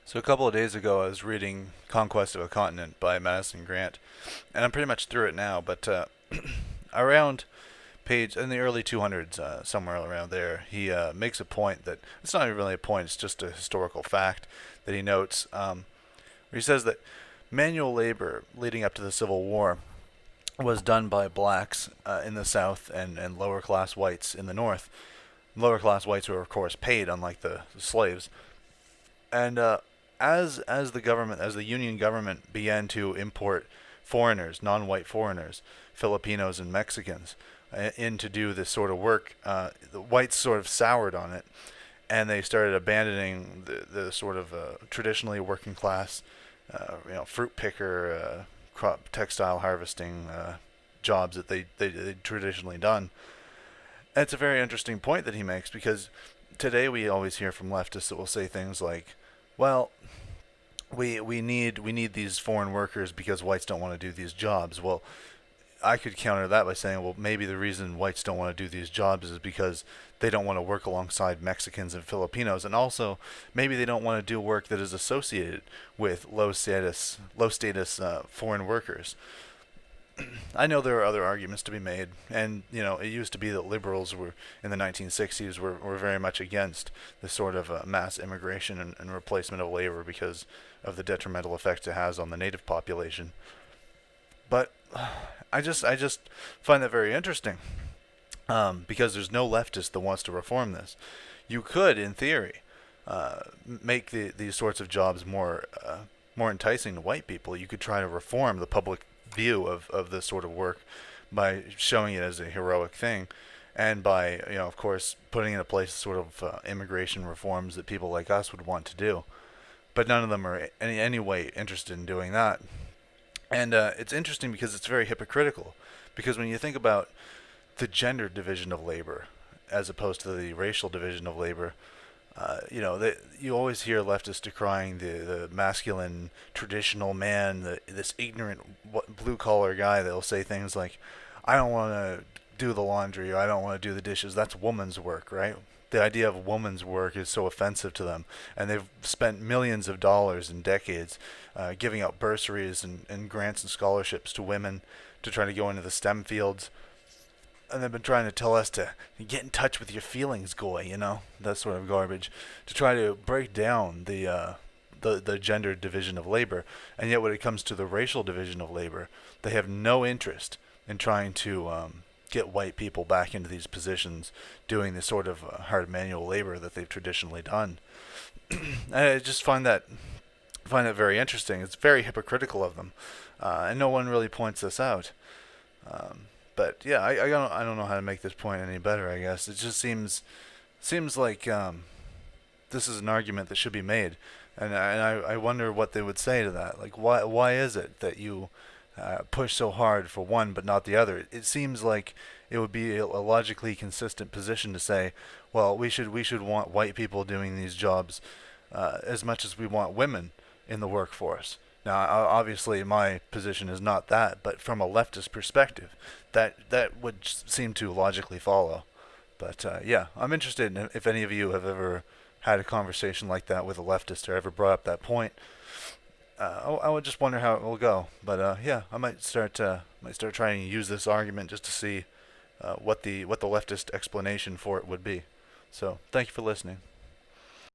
So a couple of days ago, I was reading Conquest of a Continent by Madison Grant, and I'm pretty much through it now. But around page in the early 200s, somewhere around there, he makes a point that it's not even really a point; it's just a historical fact that he notes. Where he says that manual labor leading up to the Civil War was done by blacks in the South and lower class whites in the North. Lower class whites were, of course, paid, unlike the slaves. And as the government, as the Union government began to import foreigners, non-white foreigners, Filipinos and Mexicans, in to do this sort of work, the whites sort of soured on it, and they started abandoning the sort of traditionally working class, fruit picker, crop textile harvesting jobs that they'd traditionally done. And it's a very interesting point that he makes because today we always hear from leftists that will say things like, well, we need these foreign workers because whites don't want to do these jobs. Well, I could counter that by saying, well, maybe the reason whites don't want to do these jobs is because they don't want to work alongside Mexicans and Filipinos, and also maybe they don't want to do work that is associated with low status foreign workers. I know there are other arguments to be made, and it used to be that liberals were in the 1960s were very much against this sort of mass immigration and replacement of labor because of the detrimental effects it has on the native population. But I just find that very interesting because there's no leftist that wants to reform this. You could, in theory, make these sorts of jobs more enticing to white people. You could try to reform the public view of this sort of work by showing it as a heroic thing, and by of course, putting into place sort of immigration reforms that people like us would want to do. But none of them are any way interested in doing that. And it's interesting because it's very hypocritical. Because when you think about the gender division of labor as opposed to the racial division of labor, you always hear leftists decrying the masculine traditional man, this ignorant blue collar guy that'll say things like, "I don't want to do the laundry," or "I don't want to do the dishes. That's woman's work," right? The idea of woman's work is so offensive to them, and they've spent millions of dollars in decades giving out bursaries and grants and scholarships to women to try to go into the STEM fields, and they've been trying to tell us to get in touch with your feelings, goy, that sort of garbage, to try to break down the gender division of labor. And yet, when it comes to the racial division of labor, they have no interest in trying to get white people back into these positions, doing the sort of hard manual labor that they've traditionally done. And I just find that very interesting. It's very hypocritical of them, and no one really points this out. But yeah, I don't know how to make this point any better. I guess it just seems like this is an argument that should be made, and I wonder what they would say to that. Like, why is it that you push so hard for one but not the other? It seems like it would be a logically consistent position to say, well, we should want white people doing these jobs as much as we want women in the workforce. Now, obviously, my position is not that, but from a leftist perspective, that would seem to logically follow. But yeah, I'm interested in if any of you have ever had a conversation like that with a leftist or ever brought up that point. I would just wonder how it will go. But yeah, I might start trying to use this argument just to see what the leftist explanation for it would be. So thank you for listening.